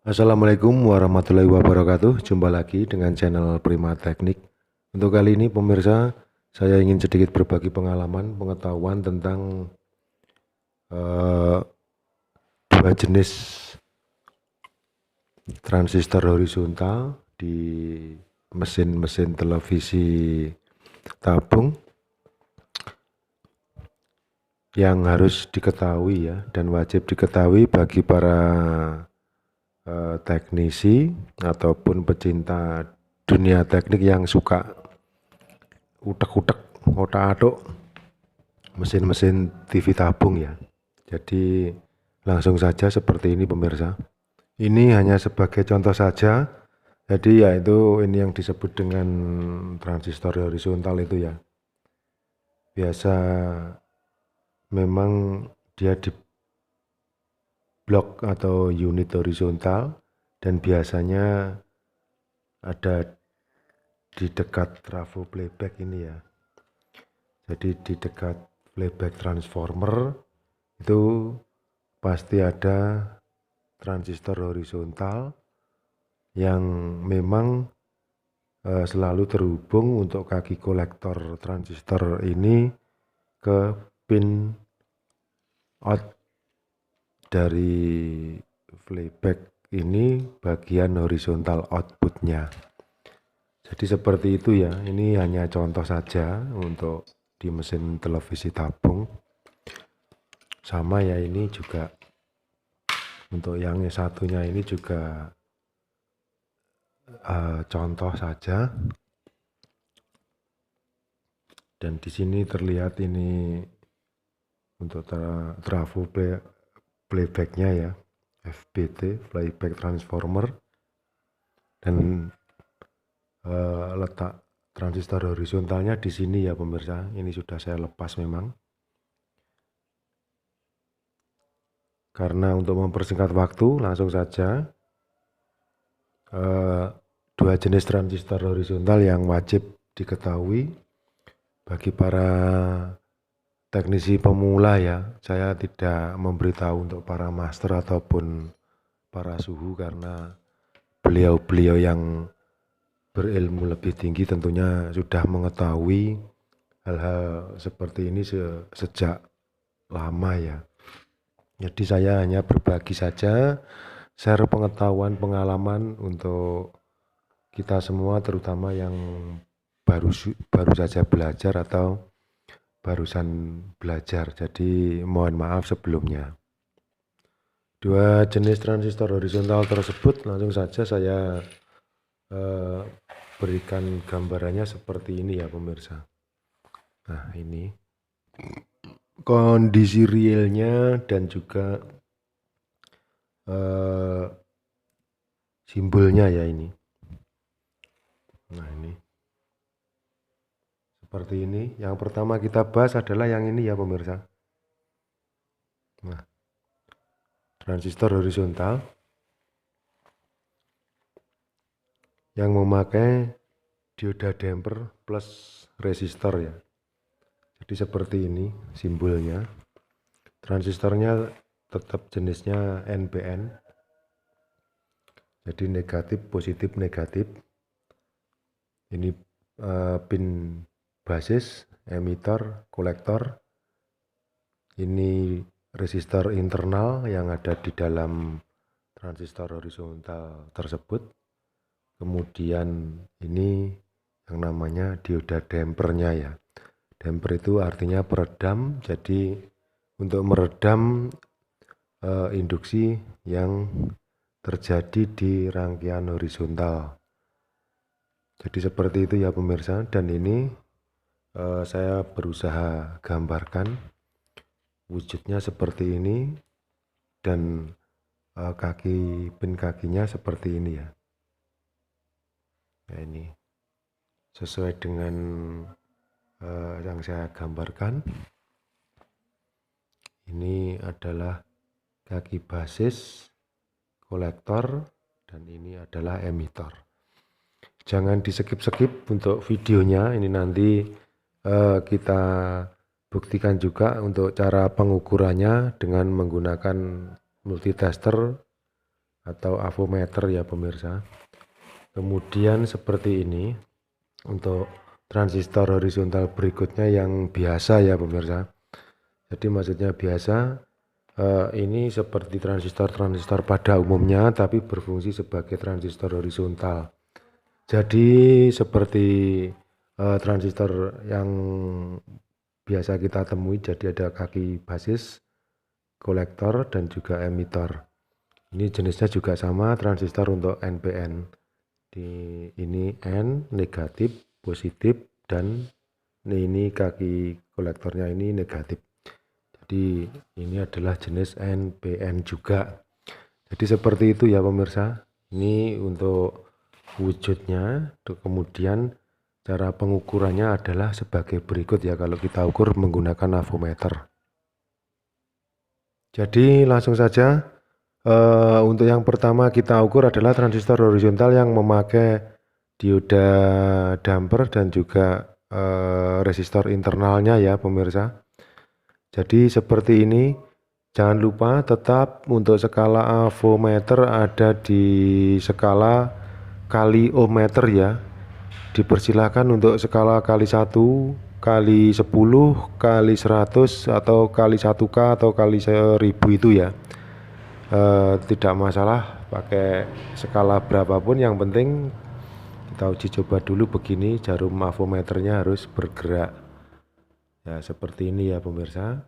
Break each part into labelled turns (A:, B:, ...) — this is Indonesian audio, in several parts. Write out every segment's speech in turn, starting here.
A: Assalamualaikum warahmatullahi wabarakatuh. Jumpa lagi dengan channel Prima Teknik. Untuk kali ini pemirsa, saya ingin sedikit berbagi pengetahuan tentang dua jenis transistor horizontal di mesin-mesin televisi tabung yang harus diketahui ya, dan wajib diketahui bagi para teknisi ataupun pecinta dunia teknik yang suka utek-utek, otak-atik mesin-mesin TV tabung ya. Jadi langsung saja seperti ini pemirsa. Ini hanya sebagai contoh saja. Jadi yaitu ini yang disebut dengan transistor horizontal itu ya. Biasa memang dia di blok atau unit horizontal dan biasanya ada di dekat trafo playback ini ya. Jadi di dekat playback transformer itu pasti ada transistor horizontal yang memang selalu terhubung untuk kaki kolektor transistor ini ke pin out dari playback ini bagian horizontal outputnya. Jadi seperti itu ya, ini hanya contoh saja untuk di mesin televisi tabung. Sama ya, ini juga untuk yang satunya ini juga contoh saja. Dan di sini terlihat ini untuk trafo playbacknya ya, FBT, playback transformer, dan letak transistor horizontalnya di sini ya pemirsa. Ini sudah saya lepas memang. Karena untuk mempersingkat waktu, langsung saja dua jenis transistor horizontal yang wajib diketahui bagi para teknisi pemula ya. Saya tidak memberitahu untuk para master ataupun para suhu karena beliau-beliau yang berilmu lebih tinggi tentunya sudah mengetahui hal-hal seperti ini sejak lama ya. Jadi saya hanya berbagi saja, share pengetahuan, pengalaman untuk kita semua, terutama yang baru saja belajar atau barusan belajar. Jadi mohon maaf sebelumnya. Dua jenis transistor horizontal tersebut langsung saja saya berikan gambarannya seperti ini ya pemirsa. Nah ini kondisi realnya dan juga simbolnya ya ini. Nah ini seperti ini. Yang pertama kita bahas adalah yang ini ya pemirsa. Nah, transistor horizontal yang memakai dioda damper plus resistor ya. Jadi seperti ini simbolnya. Transistornya tetap jenisnya NPN. Jadi negatif, positif, negatif. Ini pin basis, emitter, kolektor. Ini resistor internal yang ada di dalam transistor horizontal tersebut. Kemudian ini yang namanya dioda dampernya ya. Damper itu artinya peredam, jadi untuk meredam induksi yang terjadi di rangkaian horizontal. Jadi seperti itu ya pemirsa, dan ini saya berusaha gambarkan wujudnya seperti ini dan pin kakinya seperti ini ya. Nah ini sesuai dengan yang saya gambarkan. Ini adalah kaki basis, kolektor, dan ini adalah emitter. Jangan di skip-skip untuk videonya, ini nanti kita buktikan juga untuk cara pengukurannya dengan menggunakan multitester atau avometer ya pemirsa. Kemudian seperti ini untuk transistor horizontal berikutnya yang biasa ya pemirsa. Jadi maksudnya biasa, ini seperti transistor-transistor pada umumnya tapi berfungsi sebagai transistor horizontal. Jadi seperti transistor yang biasa kita temui, jadi ada kaki basis, kolektor, dan juga emitor. Ini jenisnya juga sama, transistor untuk NPN. Ini N negatif, positif, dan ini kaki kolektornya ini negatif. Jadi ini adalah jenis NPN juga. Jadi seperti itu ya pemirsa. Ini untuk wujudnya. Kemudian cara pengukurannya adalah sebagai berikut ya kalau kita ukur menggunakan avometer. Jadi langsung saja, untuk yang pertama kita ukur adalah transistor horizontal yang memakai dioda damper dan juga resistor internalnya ya pemirsa. Jadi seperti ini, jangan lupa tetap untuk skala avometer ada di skala kali ohmmeter ya. Dipersilakan untuk skala kali 1, kali 10, kali 100 atau kali 1K atau kali 1000 itu ya. Tidak masalah pakai skala berapapun, yang penting kita uji coba dulu begini, jarum avometernya harus bergerak. Ya seperti ini ya pemirsa.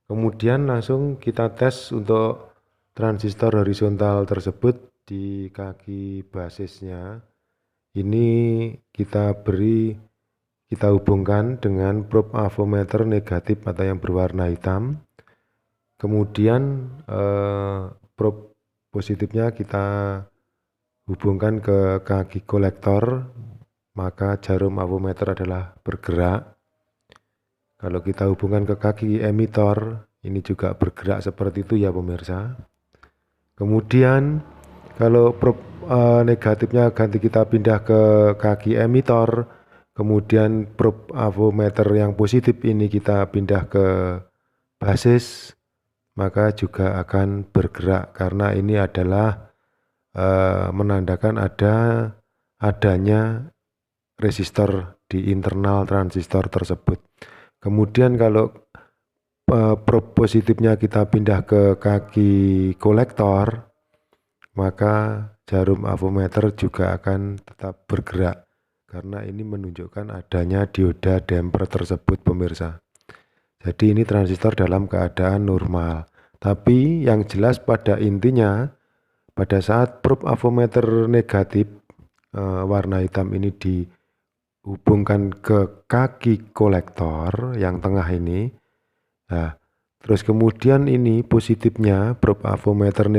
A: Kemudian langsung kita tes untuk transistor horizontal tersebut di kaki basisnya. Ini kita hubungkan dengan probe avometer negatif atau yang berwarna hitam. Kemudian probe positifnya kita hubungkan ke kaki kolektor, maka jarum avometer adalah bergerak. Kalau kita hubungkan ke kaki emitor, ini juga bergerak seperti itu ya pemirsa. Kemudian kalau probe negatifnya ganti kita pindah ke kaki emitor, kemudian probe avometer yang positif ini kita pindah ke basis, maka juga akan bergerak karena ini adalah menandakan adanya resistor di internal transistor tersebut. Kemudian kalau probe positifnya kita pindah ke kaki kolektor, maka jarum avometer juga akan tetap bergerak karena ini menunjukkan adanya dioda damper tersebut pemirsa. Jadi ini transistor dalam keadaan normal. Tapi yang jelas pada intinya, pada saat probe avometer negatif warna hitam ini dihubungkan ke kaki kolektor yang tengah ini, nah, terus kemudian ini positifnya probe avometer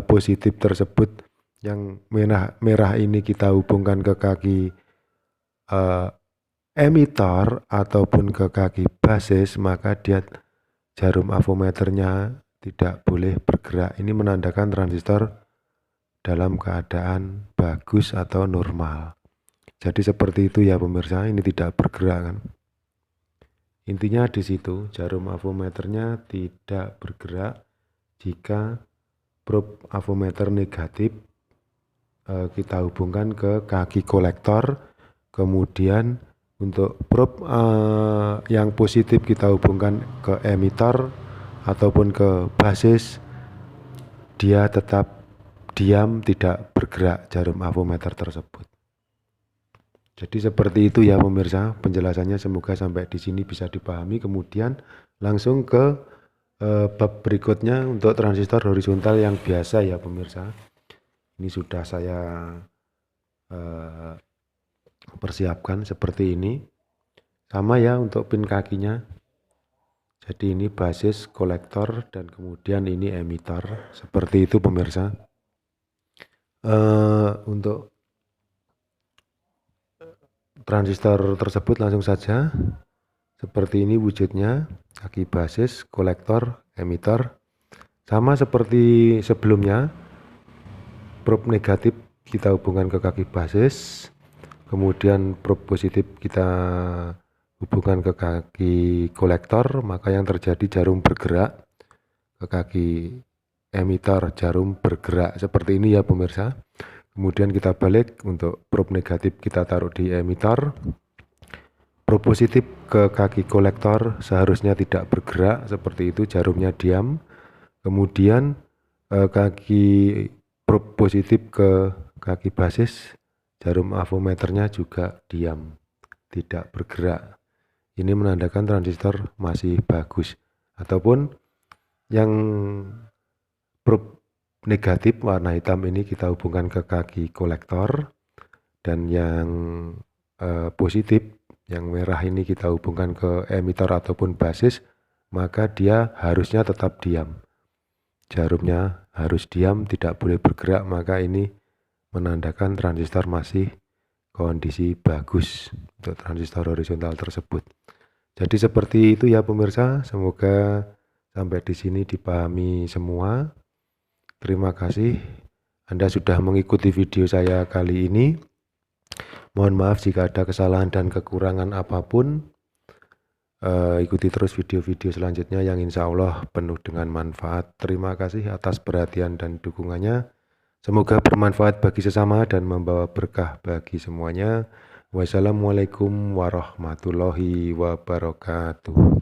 A: positif tersebut yang merah ini kita hubungkan ke kaki emitor ataupun ke kaki basis, maka jarum avometernya tidak boleh bergerak. Ini menandakan transistor dalam keadaan bagus atau normal. Jadi seperti itu ya pemirsa, ini tidak bergerak kan. Intinya di situ, jarum avometernya tidak bergerak jika probe avometer negatif kita hubungkan ke kaki kolektor, kemudian untuk probe yang positif kita hubungkan ke emitor ataupun ke basis, dia tetap diam, tidak bergerak jarum avometer tersebut. Jadi seperti itu ya pemirsa penjelasannya, semoga sampai di sini bisa dipahami. Kemudian langsung ke bab berikutnya untuk transistor horizontal yang biasa ya pemirsa. Ini sudah saya persiapkan seperti ini. Sama ya untuk pin kakinya. Jadi ini basis, kolektor, dan kemudian ini emitor. Seperti itu pemirsa. Untuk transistor tersebut langsung saja. Seperti ini wujudnya, kaki basis, kolektor, emitor. Sama seperti sebelumnya, probe negatif kita hubungkan ke kaki basis, kemudian probe positif kita hubungan ke kaki kolektor, maka yang terjadi jarum bergerak ke kaki emitor jarum bergerak seperti ini ya pemirsa. Kemudian kita balik, untuk probe negatif kita taruh di emitor, probe positif ke kaki kolektor seharusnya tidak bergerak seperti itu, jarumnya diam. Kemudian kaki probe positif ke kaki basis, jarum avometernya juga diam, tidak bergerak. Ini menandakan transistor masih bagus. Ataupun yang probe negatif warna hitam ini kita hubungkan ke kaki kolektor, dan yang positif yang merah ini kita hubungkan ke emitor ataupun basis, maka dia harusnya tetap diam. Jarumnya harus diam, tidak boleh bergerak, maka ini menandakan transistor masih kondisi bagus untuk transistor horizontal tersebut. Jadi seperti itu ya pemirsa, semoga sampai di sini dipahami semua. Terima kasih Anda sudah mengikuti video saya kali ini. Mohon maaf jika ada kesalahan dan kekurangan apapun. Ikuti terus video-video selanjutnya yang insya Allah penuh dengan manfaat. Terima kasih atas perhatian dan dukungannya. Semoga bermanfaat bagi sesama dan membawa berkah bagi semuanya. Wassalamualaikum warahmatullahi wabarakatuh.